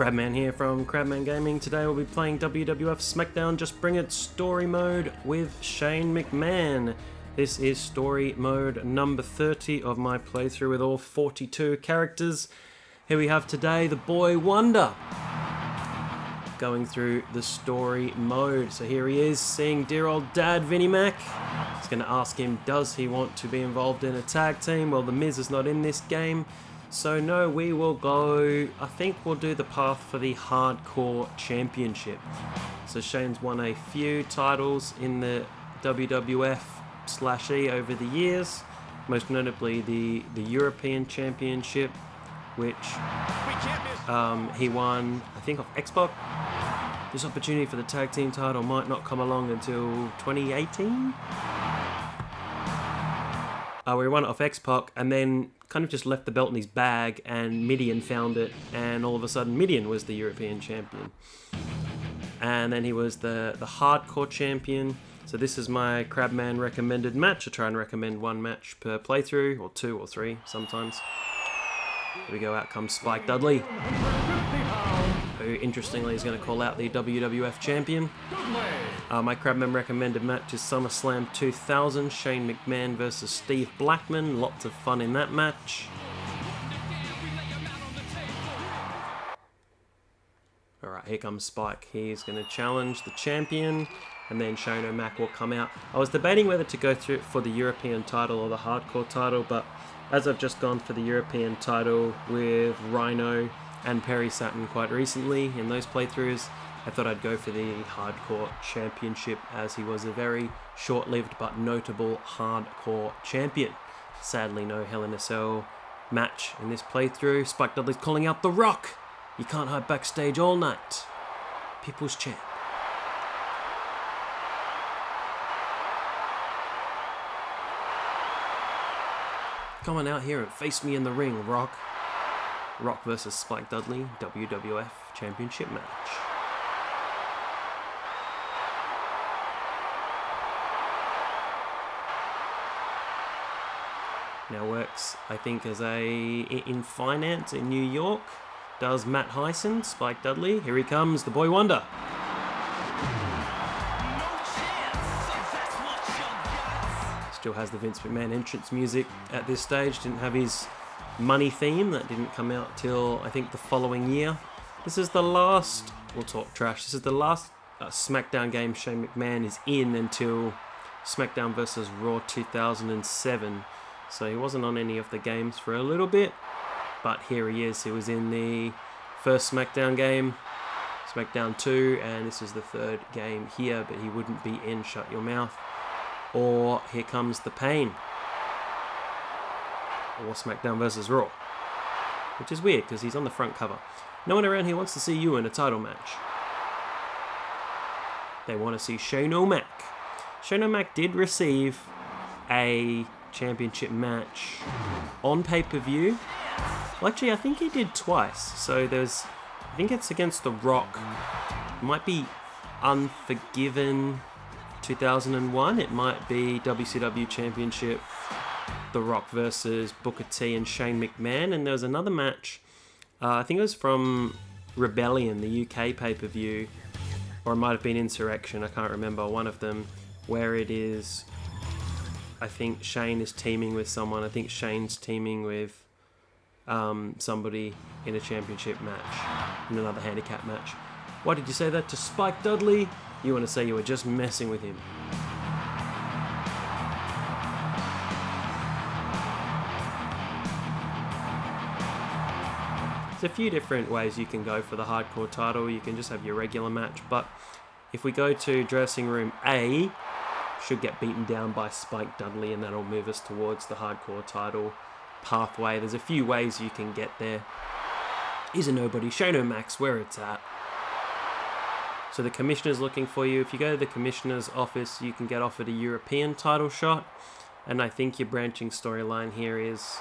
Crabman here from Crabman Gaming. Today we'll be playing WWF SmackDown Just Bring It Story Mode with Shane McMahon. This is story mode number 30 of my playthrough with all 42 characters. Here we have today the Boy Wonder going through the story mode. So here he is, seeing dear old dad Vinnie Mac. He's going to ask him, does he want to be involved in a tag team? Well, The Miz is not in this game. So no, we will go, I think we'll do the path for the Hardcore Championship. So Shane's won a few titles in the WWF/E over the years, most notably the European Championship, which he won, I think, off Xbox. This opportunity for the tag team title might not come along until 2018. We won it off X-Pac and then kind of just left the belt in his bag, and Midian found it, and all of a sudden Midian was the European champion. And then he was the Hardcore Champion. So this is my Crabman recommended match. I try and recommend one match per playthrough, or two or three sometimes. Here we go, out comes Spike Dudley, who interestingly is going to call out the WWF champion. My Crabman recommended match is SummerSlam 2000, Shane McMahon versus Steve Blackman. Lots of fun in that match. Alright, here comes Spike. He's going to challenge the champion, and then Shane O'Mac will come out. I was debating whether to go through it for the European title or the Hardcore title, but as I've just gone for the European title with Rhino and Perry Saturn quite recently in those playthroughs, I thought I'd go for the Hardcore Championship, as he was a very short-lived but notable Hardcore Champion. Sadly, no Hell in a Cell match in this playthrough. Spike Dudley's calling out The Rock. You can't hide backstage all night. People's Champ. Come on out here and face me in the ring, Rock. Rock versus Spike Dudley, WWF Championship match. Now works, I think, as in finance in New York. Does Matt Hyson, Spike Dudley. Here he comes, the Boy Wonder. Still has the Vince McMahon entrance music at this stage. Didn't have his money theme. That didn't come out till, I think, the following year. This is the last, we'll talk trash, this is the last SmackDown game Shane McMahon is in until SmackDown vs. Raw 2007. So he wasn't on any of the games for a little bit, but here he is. He was in the first SmackDown game, SmackDown 2, and this is the third game here, but he wouldn't be in Shut Your Mouth or Here Comes the Pain or SmackDown vs. Raw, which is weird because he's on the front cover. No one around here wants to see you in a title match. They want to see Shane O'Mac. Shane O'Mac did receive a championship match on pay-per-view. Well, actually, I think he did twice. So there's, I think it's against The Rock. It might be Unforgiven 2001. It might be WCW Championship, The Rock versus Booker T and Shane McMahon. And there was another match, I think it was from Rebellion, the UK pay-per-view, or it might have been Insurrection, I can't remember, one of them, where it is, I think Shane is teaming with someone. I think Shane's teaming with somebody in a championship match, in another handicap match. Why did you say that to Spike Dudley? You want to say you were just messing with him. There's a few different ways you can go for the Hardcore title. You can just have your regular match, but if we go to dressing room A, should get beaten down by Spike Dudley, and that'll move us towards the Hardcore title pathway. There's a few ways you can get there. He's a nobody. Shane O'Mac's where it's at. So the commissioner's looking for you. If you go to the commissioner's office, you can get offered a European title shot, and I think your branching storyline here is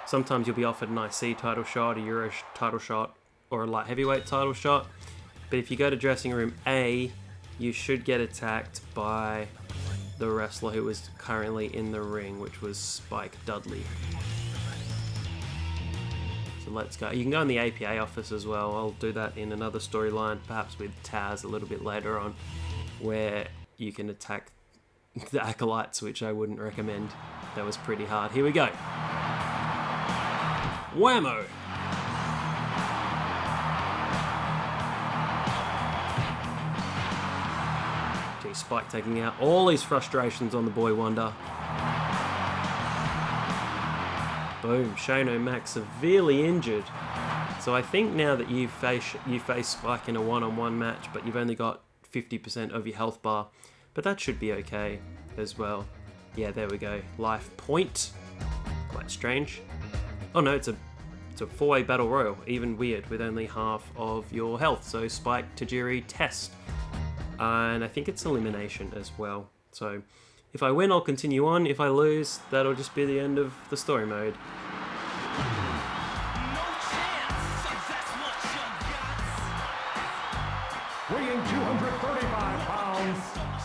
sometimes you'll be offered an IC title shot, a Euro title shot, or a light heavyweight title shot. But if you go to dressing room A, you should get attacked by the wrestler who was currently in the ring, which was Spike Dudley. So So let's go. You can go in the APA office as well. I'll do that in another storyline, perhaps with Taz a little bit later on, where you can attack the acolytes, which I wouldn't recommend. That was pretty hard. Here we go. Whammo! Gee, Spike taking out all his frustrations on the Boy Wonder. Boom, Shane O'Mac severely injured. So I think now that you face Spike in a one-on-one match, but you've only got 50% of your health bar, but that should be okay as well. Yeah, there we go. Life point. Quite strange. Oh no, it's a four-way battle royal. Even weird, with only half of your health. So Spike, Tajiri, Test. And I think it's elimination as well. So if I win, I'll continue on. If I lose, that'll just be the end of the story mode. Weighing 235 pounds,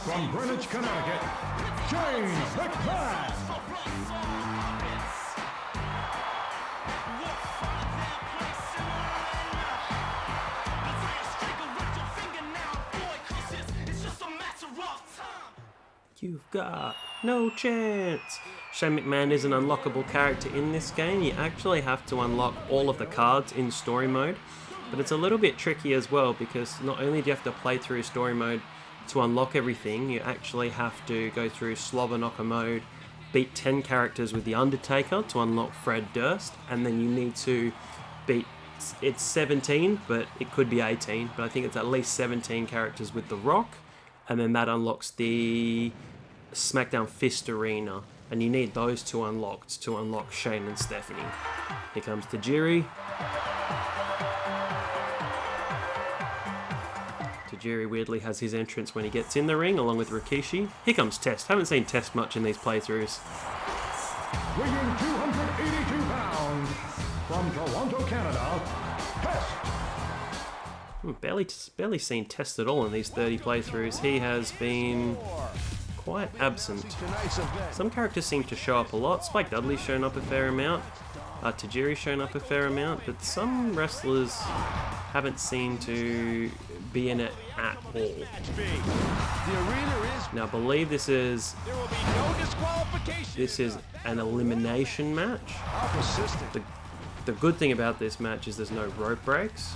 from Greenwich, Connecticut, Shane McMahon. You've got no chance. Shane McMahon is an unlockable character in this game. You actually have to unlock all of the cards in story mode, but it's a little bit tricky as well, because not only do you have to play through story mode to unlock everything, you actually have to go through slobber knocker mode, beat 10 characters with the Undertaker to unlock Fred Durst, and then you need to beat, it's 17, but it could be 18, but I think it's at least 17 characters with The Rock, and then that unlocks the SmackDown Fist Arena, and you need those two unlocked to unlock Shane and Stephanie. Here comes Tajiri. Tajiri weirdly has his entrance when he gets in the ring, along with Rikishi. Here comes Test. Haven't seen Test much in these playthroughs. Weighing 282 pounds, from Toronto, Canada, Test. Barely seen Test at all in these 30 playthroughs. He has been quite absent. Some characters seem to show up a lot. Spike Dudley's shown up a fair amount. Tajiri's shown up a fair amount, but some wrestlers haven't seemed to be in it at all. Now I believe this is an elimination match. The good thing about this match is there's no rope breaks.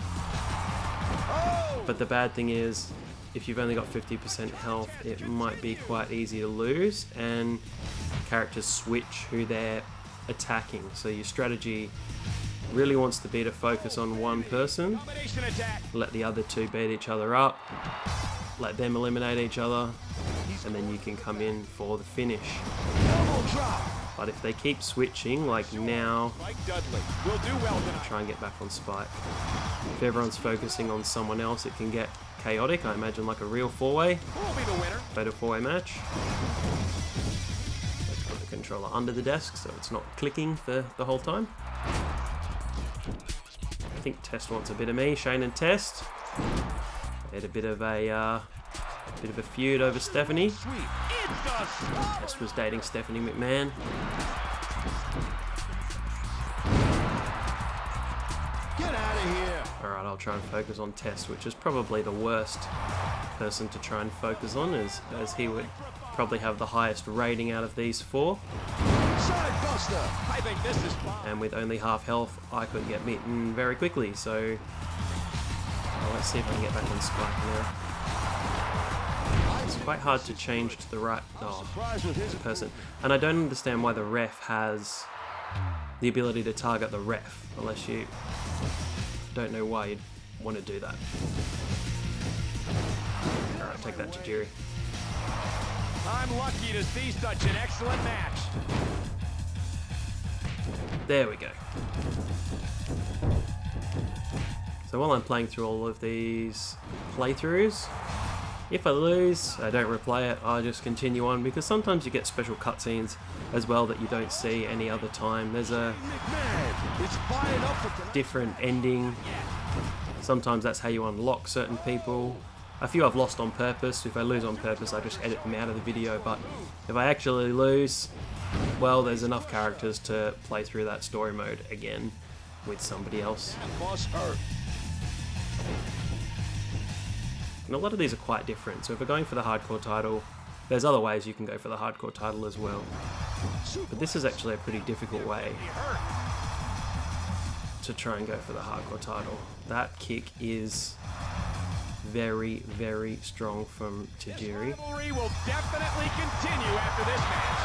But the bad thing is, if you've only got 50% health, it might be quite easy to lose, and characters switch who they're attacking. So your strategy really wants to be to focus on one person, let the other two beat each other up, let them eliminate each other, and then you can come in for the finish. But if they keep switching, like now, try and get back on Spike. If everyone's focusing on someone else, it can get chaotic. I imagine like a real four-way, fatal four-way match. Let's put the controller under the desk so it's not clicking for the whole time. I think Test wants a bit of me. Shane and Test had a bit of a feud over Stephanie. Test was dating Stephanie McMahon. Get out of here. Alright, I'll try and focus on Test, which is probably the worst person to try and focus on, as he would probably have the highest rating out of these four. I think this is fun. And with only half health, I couldn't get beaten very quickly, so let's see if I can get back on Spike now. It's quite hard to change to the right person, and I don't understand why the ref has the ability to target the ref, unless you don't know why you'd want to do that. Alright, take that, Tajiri. I'm lucky to see such an excellent match. There we go. So while I'm playing through all of these playthroughs, if I lose, I don't replay it, I just continue on, because sometimes you get special cutscenes as well that you don't see any other time. There's a different ending. Sometimes that's how you unlock certain people. A few I've lost on purpose. If I lose on purpose, I just edit them out of the video, but if I actually lose, well, there's enough characters to play through that story mode again. with somebody else. Boss hurt. And a lot of these are quite different. So if we're going for the hardcore title, there's other ways you can go for the hardcore title as well. But this is actually a pretty difficult way to try and go for the hardcore title. That kick is very, very strong from Tajiri. This rivalry will definitely continue after this match.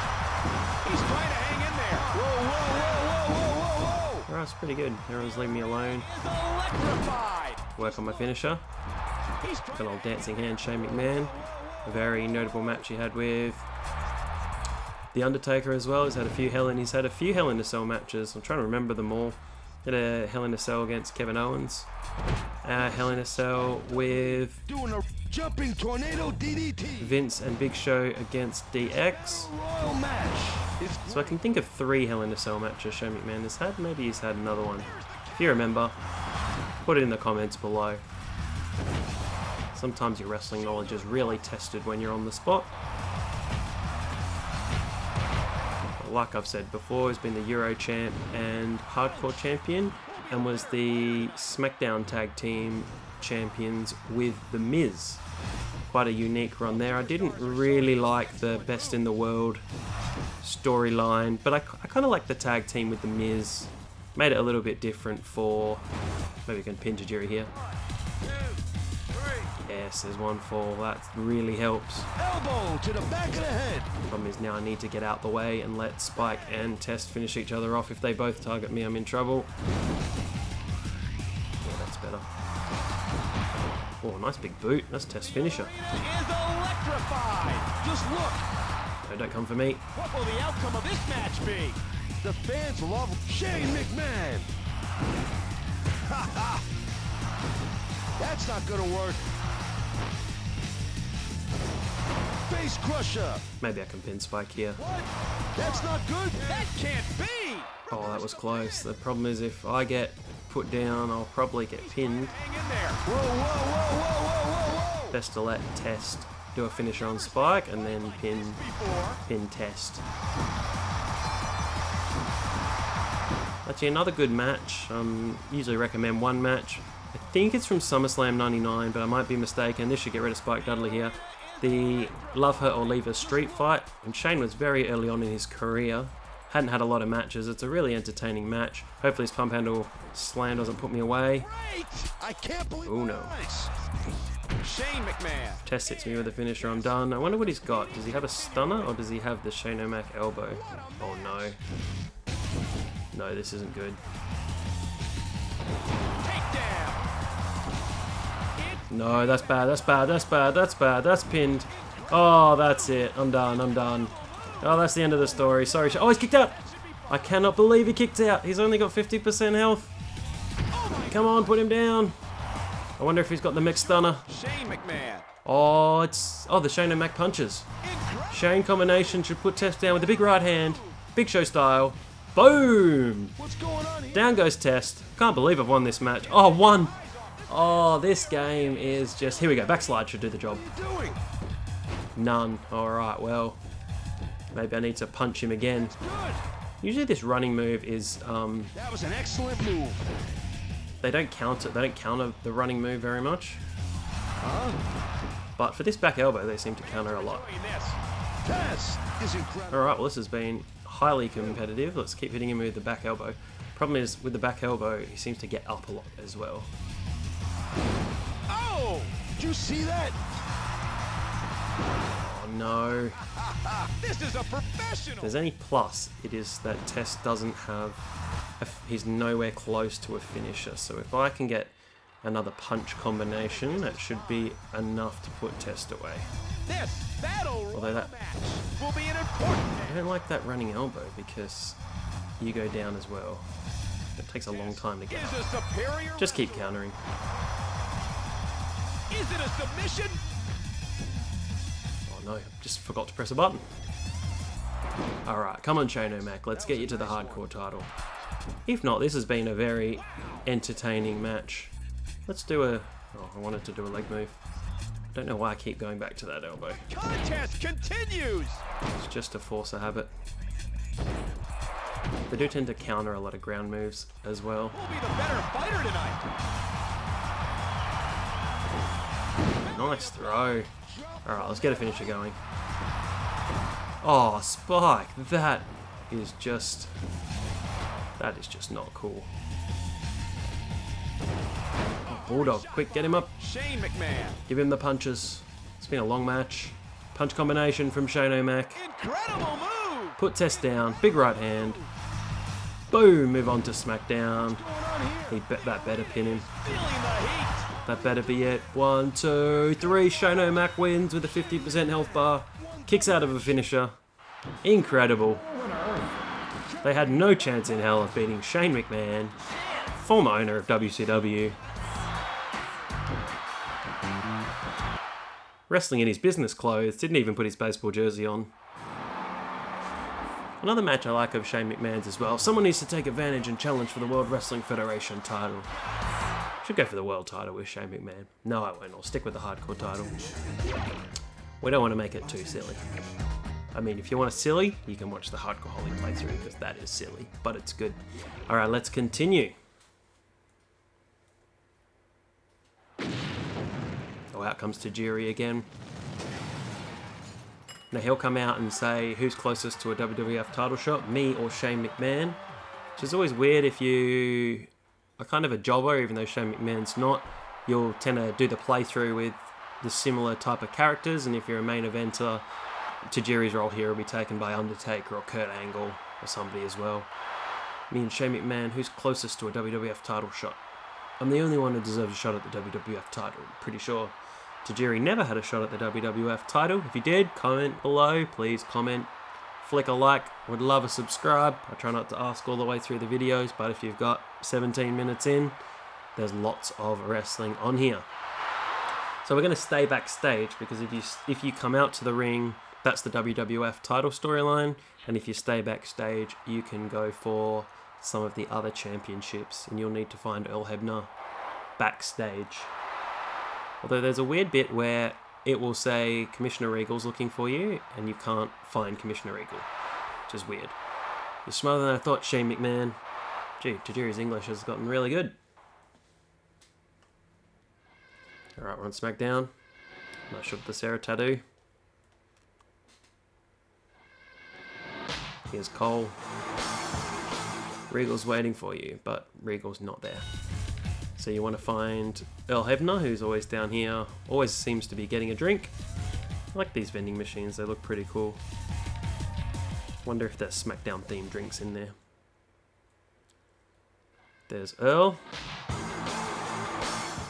He's trying to hang in there. Whoa, whoa, whoa, whoa, whoa, whoa, whoa. Alright, it's pretty good. Everyone's leaving me alone. He's electrified. Work on my finisher. He's Good old dancing hand, Shane McMahon. A very notable match he had with The Undertaker as well. He's had a few Hell in a Cell matches. I'm trying to remember them all. He had a Hell in a Cell against Kevin Owens. Hell in a Cell with Doing a jumping tornado DDT. Vince and Big Show against DX. Royal match. So I can think of 3 Hell in a Cell matches Shane McMahon has had. Maybe he's had another one. If you remember, put it in the comments below. Sometimes your wrestling knowledge is really tested when you're on the spot. Like I've said before, he's been the Euro Champ and Hardcore Champion, and was the SmackDown Tag Team Champions with The Miz. Quite a unique run there. I didn't really like the Best in the World storyline, but I kind of like the tag team with The Miz. Made it a little bit different for... Maybe we can pin Tajiri here. Yes, there's one fall. That really helps. Elbow to the back of the head. Problem is now I need to get out the way and let Spike and Test finish each other off. If they both target me, I'm in trouble. Yeah, that's better. Oh, nice big boot. That's Test finisher. is electrified. Just look. No, don't come for me. What will the outcome of this match be? The fans love Shane McMahon. Ha ha. That's not gonna work. Face crusher. Maybe I can pin Spike here. What? That's not good. That can't be. Oh, that was close. The problem is if I get put down, I'll probably get pinned. Hang in there. Whoa, whoa, whoa, whoa, whoa, whoa, whoa. Best to let Test do a finisher on Spike and then pin Test. Actually, another good match. Usually recommend one match. I think it's from SummerSlam 99, but I might be mistaken. This should get rid of Spike Dudley here. The Love Her or Leave Her street fight. And Shane was very early on in his career. Hadn't had a lot of matches. It's a really entertaining match. Hopefully his pump handle slam doesn't put me away. Great. I can't believe Oh no. Nice. Shane McMahon. Test hits me with a finisher, I'm done. I wonder what he's got. Does he have a stunner or does he have the Shane O'Mac elbow? Oh no. No, this isn't good. Takedown. No, that's bad, that's bad, that's bad, that's bad, that's pinned. Oh, that's it. I'm done, I'm done. Oh, that's the end of the story. Sorry. Oh, he's kicked out. I cannot believe he kicked out. He's only got 50% health. Come on, put him down. I wonder if he's got the mixed stunner. Shane McMahon. Oh, the Shane O'Mac punches. Shane combination should put Test down with the big right hand. Big Show style. Boom! What's going on here? Down goes Test. Can't believe I've won this match. Oh, won! Oh, this game is just... Here we go. Backslide should do the job. What are you doing? None. Alright, well... Maybe I need to punch him again. Good. Usually this running move is... That was an excellent move. They don't count it. They don't counter the running move very much. But for this back elbow, they seem to counter a lot. Doing this. Test is incredible. Alright, well this has been highly competitive. Let's keep hitting him with the back elbow. Problem is, with the back elbow, he seems to get up a lot as well. Oh! Did you see that? Oh no. This is a professional. If there's any plus, it is that Test doesn't have... He's nowhere close to a finisher. So if I can get another punch combination, that should be enough to put Test away. This battle Although that- match will be an important I match. don't like that running elbow because you go down as well. It takes a long time to get Is up. a superior. Just keep countering. Is it a submission? Oh no, just forgot to press a button. Alright, come on Shane O'Mac, let's get you to the hardcore title. If not, this has been a very entertaining match. Let's do a... Oh, I wanted to do a leg move. Don't know why I keep going back to that elbow. Contest continues. It's just to force a habit. They do tend to counter a lot of ground moves as well. Who'll be the better fighter tonight? Nice throw. Alright, let's get a finisher going. Oh, Spike. That is just not cool. Oh, Bulldog, quick, get him up. Shane McMahon. Give him the punches. It's been a long match. Punch combination from Shane O'Mac. Incredible move. Put Test down. Big right hand. Boom, move on to SmackDown. That better pin him. Feeling the heat. That better be it. 1, 2, 3. Shane O'Mac wins with a 50% health bar. Kicks out of a finisher. Incredible. They had no chance in hell of beating Shane McMahon, former owner of WCW. Wrestling in his business clothes, didn't even put his baseball jersey on. Another match I like of Shane McMahon's as well. Someone needs to take advantage and challenge for the World Wrestling Federation title. Should go for the world title with Shane McMahon. No, I won't. I'll stick with the hardcore title. We don't want to make it too silly. I mean, if you want a silly, you can watch the Hardcore Holly playthrough, because that is silly, but it's good. Alright, let's continue. Oh, out comes Tajiri again. Now he'll come out and say who's closest to a WWF title shot, me or Shane McMahon. Which is always weird if you are kind of a jobber, even though Shane McMahon's not. You'll tend to do the playthrough with the similar type of characters, and if you're a main eventer, Tajiri's role here will be taken by Undertaker or Kurt Angle or somebody as well. Me and Shane McMahon, who's closest to a WWF title shot? I'm the only one who deserves a shot at the WWF title. Pretty sure Tajiri never had a shot at the WWF title. If you did, comment below. Please comment. Flick a like. Would love a subscribe. I try not to ask all the way through the videos, but if you've got 17 minutes in, there's lots of wrestling on here. So we're going to stay backstage, because if you come out to the ring, that's the WWF title storyline, and if you stay backstage, you can go for some of the other championships, and you'll need to find Earl Hebner backstage. Although there's a weird bit where it will say Commissioner Regal's looking for you, and you can't find Commissioner Regal, which is weird. You're smarter than I thought, Shane McMahon. Gee, Tajiri's English has gotten really good. Alright, we're on SmackDown. Not sure of the Sarah tattoo. Here's Cole. Regal's waiting for you, but Regal's not there. So you want to find Earl Hebner, who's always down here, always seems to be getting a drink. I like these vending machines, they look pretty cool. Wonder if there's SmackDown themed drinks in there. There's Earl.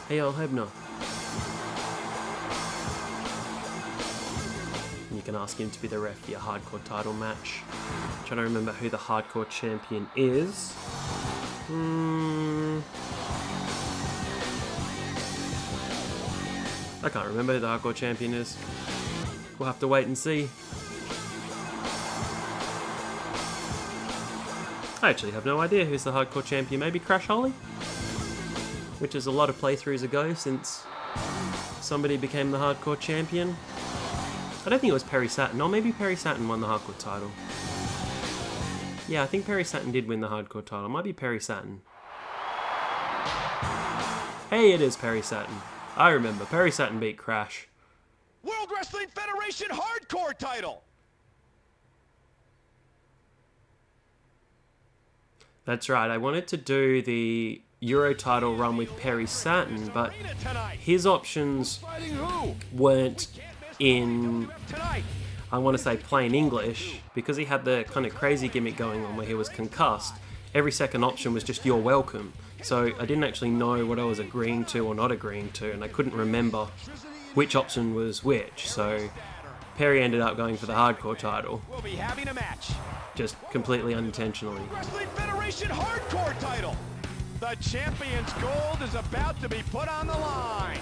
Hey Earl Hebner. You can ask him to be the ref for your hardcore title match. I'm trying to remember who the hardcore champion is. I can't remember who the hardcore champion is. We'll have to wait and see. I actually have no idea who's the hardcore champion. Maybe Crash Holly? Which is a lot of playthroughs ago since somebody became the hardcore champion. I don't think it was Perry Saturn. Or maybe Perry Saturn won the hardcore title. Yeah, I think Perry Saturn did win the hardcore title. It might be Perry Saturn. Hey, it is Perry Saturn. I remember. Perry Saturn beat Crash. World Wrestling Federation Hardcore title. That's right. I wanted to do the Euro title run with Perry Saturn, but his options weren't in, I want to say, plain English, because he had the kind of crazy gimmick going on where he was concussed. Every second option was just "you're welcome." So I didn't actually know what I was agreeing to or not agreeing to, and I couldn't remember which option was which. So Perry ended up going for the hardcore title. We'll be having a match. Just completely unintentionally. Wrestling Federation Hardcore title. The champion's gold is about to be put on the line.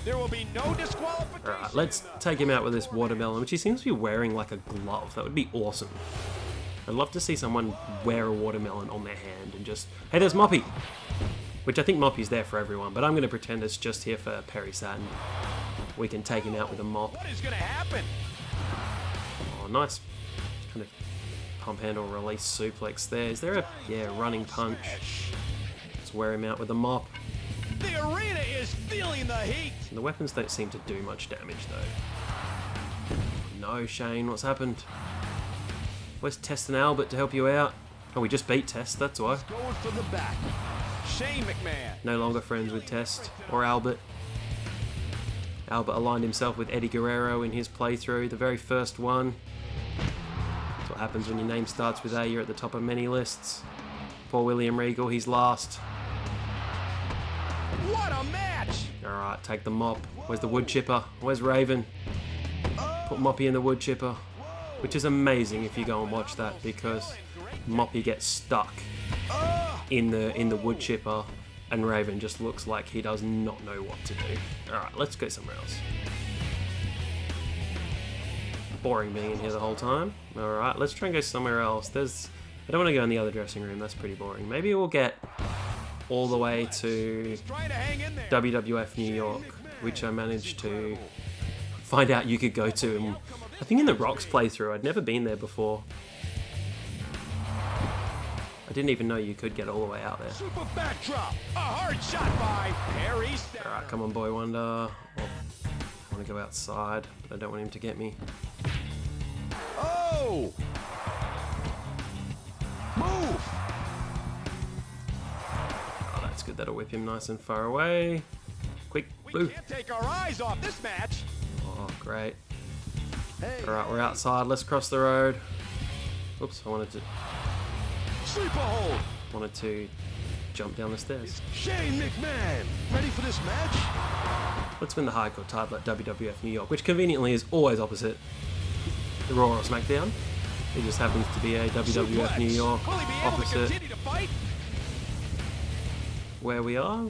There will be no disqualification. Alright, let's take him out with this watermelon, which he seems to be wearing like a glove. That would be awesome. I'd love to see someone wear a watermelon on their hand and just, hey, there's Moppy! Which I think Moppy's there for everyone, but I'm going to pretend it's just here for Perry Saturn. We can take him out with a mop. What is going to happen? Oh, nice kind of pump handle release suplex there. Is there a, yeah, running punch? Let's wear him out with a mop. The arena is feeling the heat. And the weapons don't seem to do much damage though. No, Shane, what's happened? Where's Test and Albert to help you out? Oh, we just beat Test, that's why. Going for the back. Shane McMahon. No longer friends with Test or Albert. Albert aligned himself with Eddie Guerrero in his playthrough, the very first one. That's what happens when your name starts with A, you're at the top of many lists. Poor William Regal, he's last. What a match! Alright, take the mop. Where's the wood chipper? Where's Raven? Put Moppy in the wood chipper. Which is amazing if you go and watch that, because Moppy gets stuck in the wood chipper and Raven just looks like he does not know what to do. Alright, let's go somewhere else. Boring being in here the whole time. Alright, let's try and go somewhere else. I don't want to go in the other dressing room, that's pretty boring. Maybe we'll get all the way to WWF New York, which I managed to find out you could go to. And I think in the Rock's playthrough, I'd never been there before. I didn't even know you could get all the way out there. Super backdrop. A hard shot by Harry. Alright, come on, Boy Wonder. Oh, I want to go outside, but I don't want him to get me. Oh! Move! Oh, that's good. That'll whip him nice and far away. Quick, blue. We can't take our eyes off this match. Oh, great. Hey, Alright, we're outside. Let's cross the road. Oops, I wanted sleeper hold. to jump down the stairs. Shane McMahon, ready for this match? Let's win the hardcore title at WWF New York, which conveniently is always opposite the Raw or SmackDown. It just happens to be a WWF New York Will he be able to opposite continue to fight? where we are.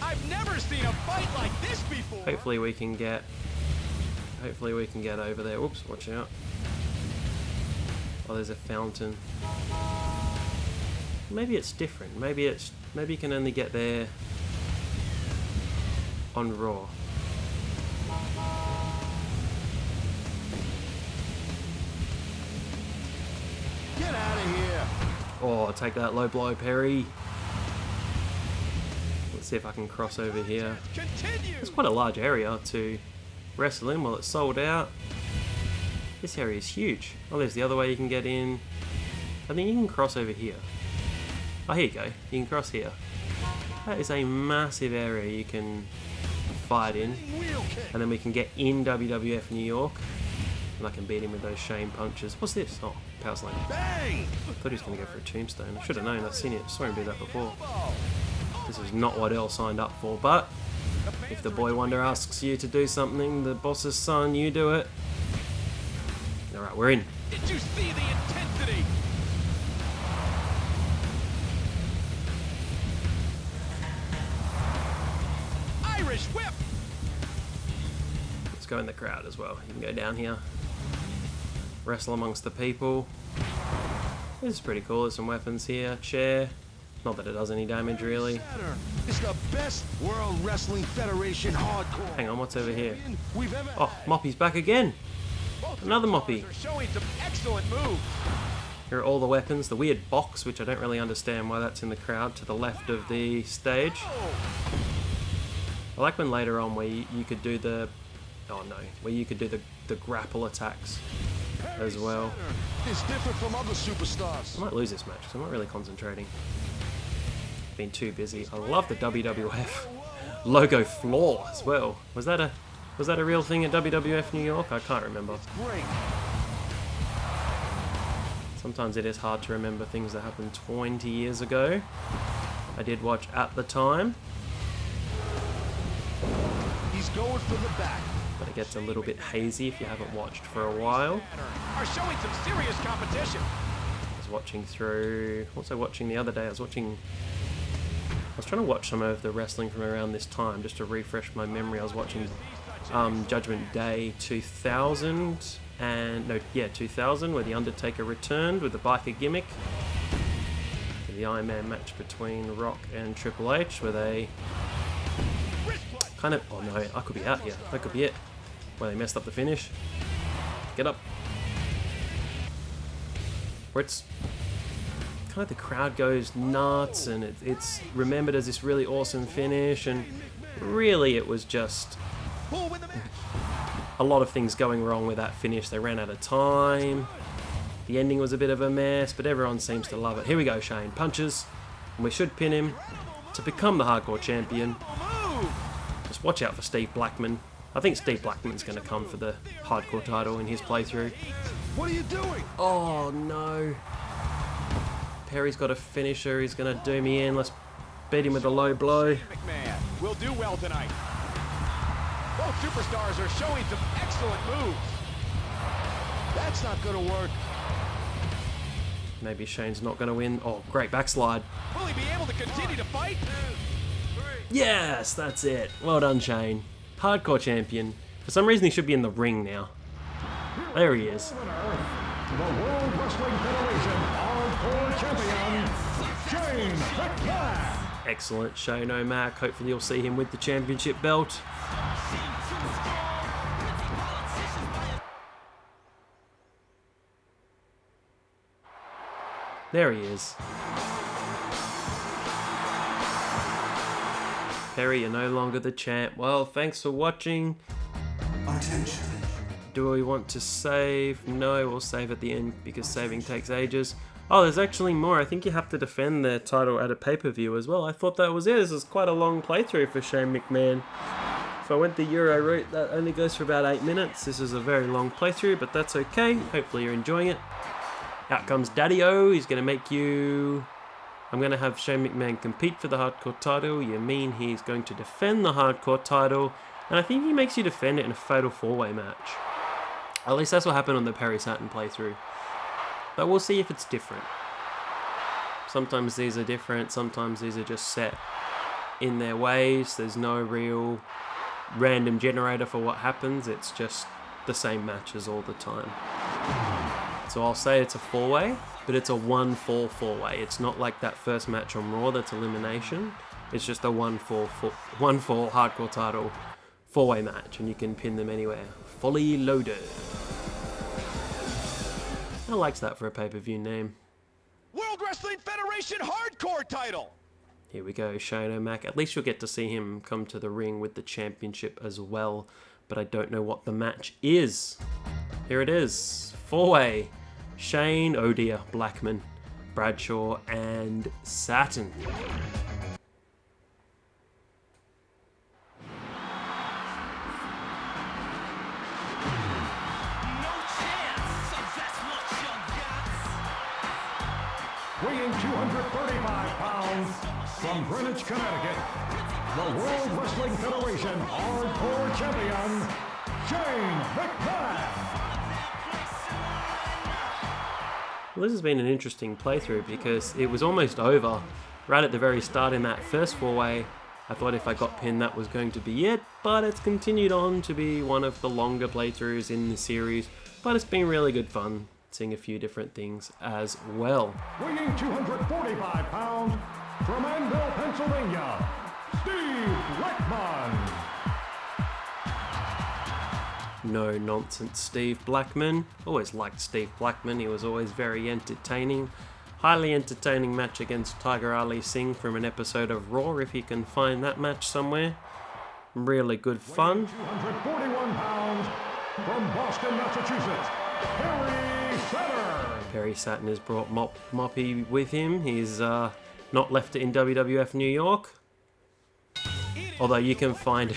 I've never seen a fight like this before. Hopefully we can get over there. Oops, watch out. Oh, there's a fountain. Maybe it's different. Maybe you can only get there on Raw. Get out of here. Oh, take that low blow, Perry. Let's see if I can cross over here. Continue. It's quite a large area to wrestle in while it's sold out. This area is huge. Oh, there's the other way you can get in. I think you can cross over here. Oh, here you go. You can cross here. That is a massive area you can fight in. Wheel kick. And then we can get in WWF New York. And I can beat him with those Shane punches. What's this? Oh, power slam. Bang! I thought he was going to go for a tombstone. I should have known. I've seen it. Saw him do that before. This is not what Earl signed up for. But if the Boy Wonder asks you to do something, the boss's son, you do it. Alright, we're in. Did you see the intensity? Irish whip. Let's go in the crowd as well. You can go down here. Wrestle amongst the people. This is pretty cool. There's some weapons here. Chair. Not that it does any damage really. Saturn is the best World Wrestling Federation hardcore. Hang on, what's over here? We've ever Oh, had. Moppy's back again. Another Moppy. They're showing some excellent moves. Here are all the weapons. The weird box, which I don't really understand why that's in the crowd, to the left of the stage. I like when later on where you could do the... Oh no. Where you could do the grapple attacks as well. It's different from other superstars. I might lose this match because I'm not really concentrating. Been too busy. I love the WWF logo floor as well. Was that a real thing at WWF New York? I can't remember. Great. Sometimes it is hard to remember things that happened 20 years ago. I did watch at the time, He's going for the back. but it gets a little bit hazy if you haven't watched for a while. Are showing some serious competition. I was watching through... Also watching the other day, I was trying to watch some of the wrestling from around this time just to refresh my memory. I was watching Judgment Day 2000 2000, where the Undertaker returned with the biker gimmick. The Iron Man match between Rock and Triple H, where they kind of... Oh no, I could be out here. That could be it. Where they messed up the finish. Get up. where it's kind of the crowd goes nuts and it's remembered as this really awesome finish, and really it was just a lot of things going wrong with that finish. They ran out of time, the ending was a bit of a mess, but everyone seems to love it. Here we go, Shane punches, and we should pin him to become the Hardcore Champion. Just watch out for Steve Blackman. I think Steve Blackman's going to come for the Hardcore title in his playthrough. What are you doing? Oh no. Perry's got a finisher, he's going to do me in. Let's beat him with a low blow. McMahon will do well tonight. Both superstars are showing some excellent moves. That's not gonna work. Maybe Shane's not going to win. Oh, great backslide. Will he be able to continue to fight? Yes, that's it. Well done, Shane. Hardcore Champion. For some reason he should be in the ring now. There he is. The World Wrestling Federation Hardcore Champion, Shane McMahon. Excellent. Shane O'Mac. Hopefully you'll see him with the championship belt. There he is. Perry, you're no longer the champ. Well, thanks for watching. Attention. Do we want to save? No, we'll save at the end because saving takes ages. Oh, there's actually more. I think you have to defend the title at a pay-per-view as well. I thought that was it. This is quite a long playthrough for Shane McMahon. If I went the Euro route, that only goes for about 8 minutes. This is a very long playthrough, but that's okay. Hopefully you're enjoying it. Out comes Daddy-O. He's going to make you... I'm going to have Shane McMahon compete for the Hardcore title. You mean he's going to defend the Hardcore title. And I think he makes you defend it in a Fatal 4-Way match. At least that's what happened on the Perry Saturn playthrough. But we'll see if it's different. Sometimes these are different. Sometimes these are just set in their ways. There's no real random generator for what happens. It's just the same matches all the time. So I'll say it's a 4-way, but it's a 1-4 4-way. It's not like that first match on Raw that's elimination. It's just a 1-4 Hardcore title 4-way match, and you can pin them anywhere. Fully loaded. I likes that for a pay-per-view name. World Wrestling Federation Hardcore title. Here we go, Shane O'Mac. At least you'll get to see him come to the ring with the championship as well, but I don't know what the match is. Here it is. 4-way. Shane, oh dear, Blackman, Bradshaw, and Saturn. Weighing 235 pounds, from Greenwich, Connecticut, the World Wrestling Federation Hardcore Champion, Shane McMahon. Well, this has been an interesting playthrough because it was almost over. Right at the very start in that first 4-way, I thought if I got pinned that was going to be it, but it's continued on to be one of the longer playthroughs in the series, but it's been really good fun seeing a few different things as well. Weighing 245 pounds, from Anvil, Pennsylvania, Steve Blackman. No nonsense, Steve Blackman. Always liked Steve Blackman. He was always very entertaining. Highly entertaining match against Tiger Ali Singh from an episode of Raw, if you can find that match somewhere. Really good fun. 241 pounds, from Boston, Massachusetts, Perry Saturn. Perry Saturn has brought Moppy with him. He's not left it in WWF New York. Although you can find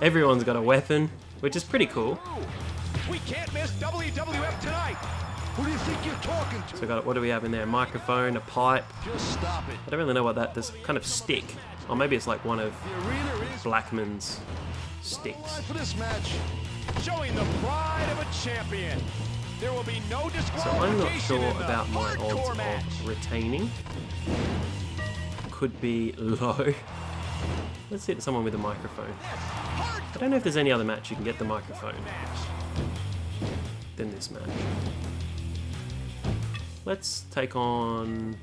everyone's got a weapon, which is pretty cool. We can't miss WWF tonight. Who do you think you're talking to? So what do we have in there? A microphone, a pipe. Just stop it. I don't really know what that, this kind of stick. Or maybe it's like one of The arena is Blackman's sticks. for this match. Showing the pride of a champion. There will be no So disqualification I'm not sure in the about my hardcore odds match. of retaining. Could be low. Let's hit someone with a microphone. I don't know if there's any other match you can get the microphone than this match. Let's take on...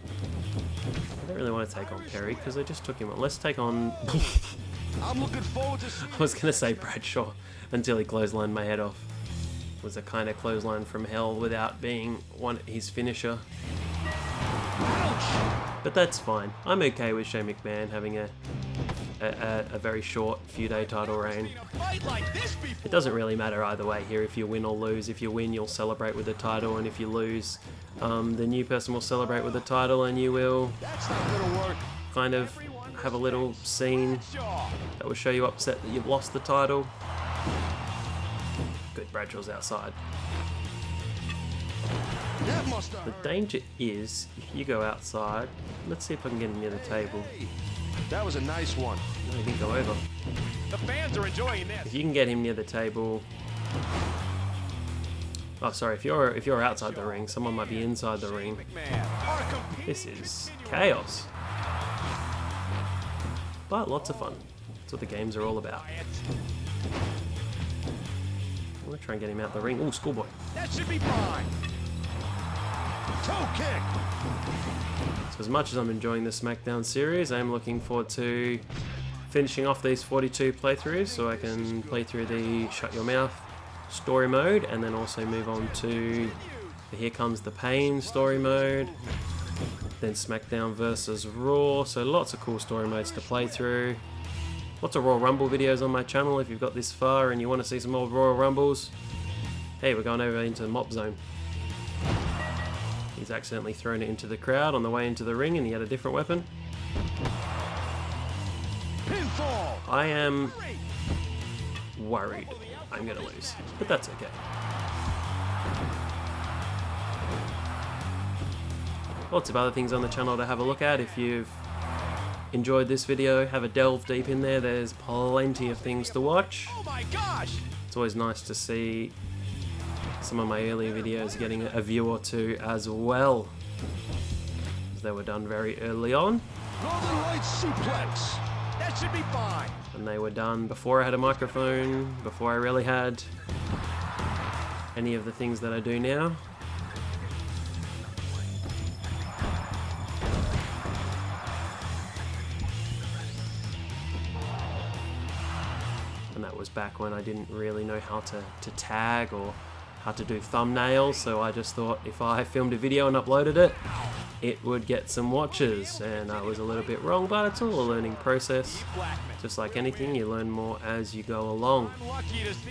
I don't really want to take on Perry because I just took him on. Let's take on... I'm looking forward to seeing I was going to say Bradshaw until he clotheslined my head off. was a kind of clothesline from hell without being his finisher. But that's fine. I'm okay with Shane McMahon having a very short few-day title reign. It doesn't really matter either way here if you win or lose. If you win, you'll celebrate with the title, and if you lose, the new person will celebrate with the title, and you will kind of have a little scene that will show you upset that you've lost the title. Good, Bradshaw's outside. The danger is, if you go outside, let's see if I can get him near the table. That was a nice one. No, he didn't go over. The fans are enjoying this. If you can get him near the table... Oh, sorry, if you're outside the ring, someone might be inside the ring. This is chaos. But lots of fun. That's what the games are all about. I'm going to try and get him out the ring. Ooh, schoolboy. That should be fine. Toe kick. So as much as I'm enjoying the SmackDown series, I'm looking forward to finishing off these 42 playthroughs so I can play through the Shut Your Mouth story mode and then also move on to the Here Comes the Pain story mode, then SmackDown versus Raw. So lots of cool story modes to play through. Lots of Royal Rumble videos on my channel if you've got this far and you want to see some more Royal Rumbles. Hey, we're going over into the Mop Zone. He's accidentally thrown it into the crowd on the way into the ring and he had a different weapon. Pinfall. I am worried I'm going to lose, but that's okay. Lots of other things on the channel to have a look at. If you've enjoyed this video, have a delve deep in there. There's plenty of things to watch. Oh my gosh! It's always nice to see some of my earlier videos getting a view or two as well, as they were done very early on. Northern Lights suplex. That should be fine. And they were done before I had a microphone, before I really had any of the things that I do now. And that was back when I didn't really know how to tag or how to do thumbnails, so I just thought if I filmed a video and uploaded it, it would get some watches, and I was a little bit wrong, but it's all a learning process. Just like anything, you learn more as you go along.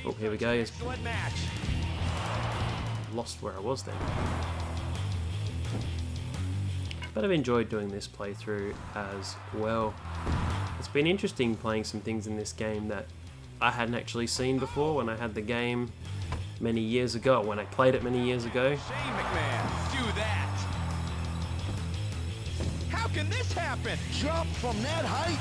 Oh, here we go. He's lost where I was then. But I've enjoyed doing this playthrough as well. It's been interesting playing some things in this game that I hadn't actually seen before when I had the game many years ago, when I played it many years ago. Shane McMahon, do that. How can this happen? Jump from that height.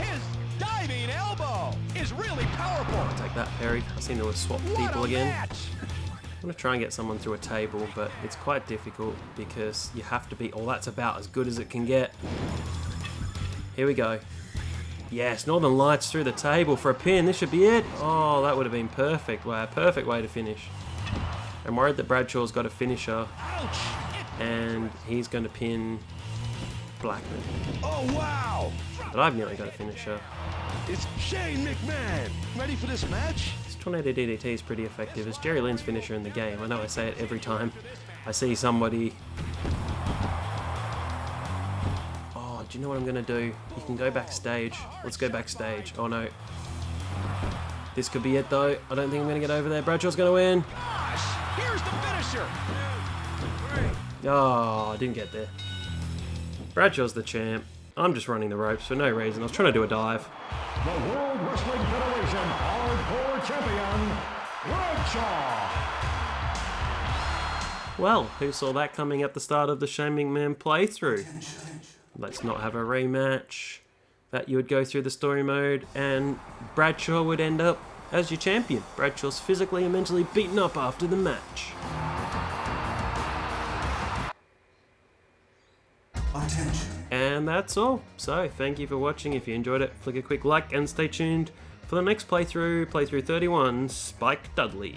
His diving elbow is really powerful. Take that, Perry. I seem to have swapped What people a again. match. I'm going to try and get someone through a table, but it's quite difficult because you have to be... Oh, that's about as good as it can get. Here we go. Yes, Northern Lights through the table for a pin. This should be it. Oh, that would have been perfect. Wow, perfect way to finish. I'm worried that Bradshaw's got a finisher, and he's going to pin Blackman. Oh, wow. But I've nearly got a finisher. It's Shane McMahon. Ready for this match? This Tornado DDT is pretty effective. It's Jerry Lynn's finisher in the game. I know I say it every time I see somebody... Do you know what I'm going to do? You can go backstage. Let's go backstage. Oh no. This could be it though. I don't think I'm going to get over there. Bradshaw's going to win. Gosh, here's the finisher. Oh, I didn't get there. Bradshaw's the champ. I'm just running the ropes for no reason. I was trying to do a dive. The World Wrestling Federation Hardcore Champion, Bradshaw. Well, who saw that coming at the start of the Shane McMahon playthrough? Let's not have a rematch. That you would go through the story mode and Bradshaw would end up as your champion. Bradshaw's physically and mentally beaten up after the match. Attention. And that's all. So, thank you for watching. If you enjoyed it, flick a quick like and stay tuned for the next playthrough, playthrough 31, Spike Dudley.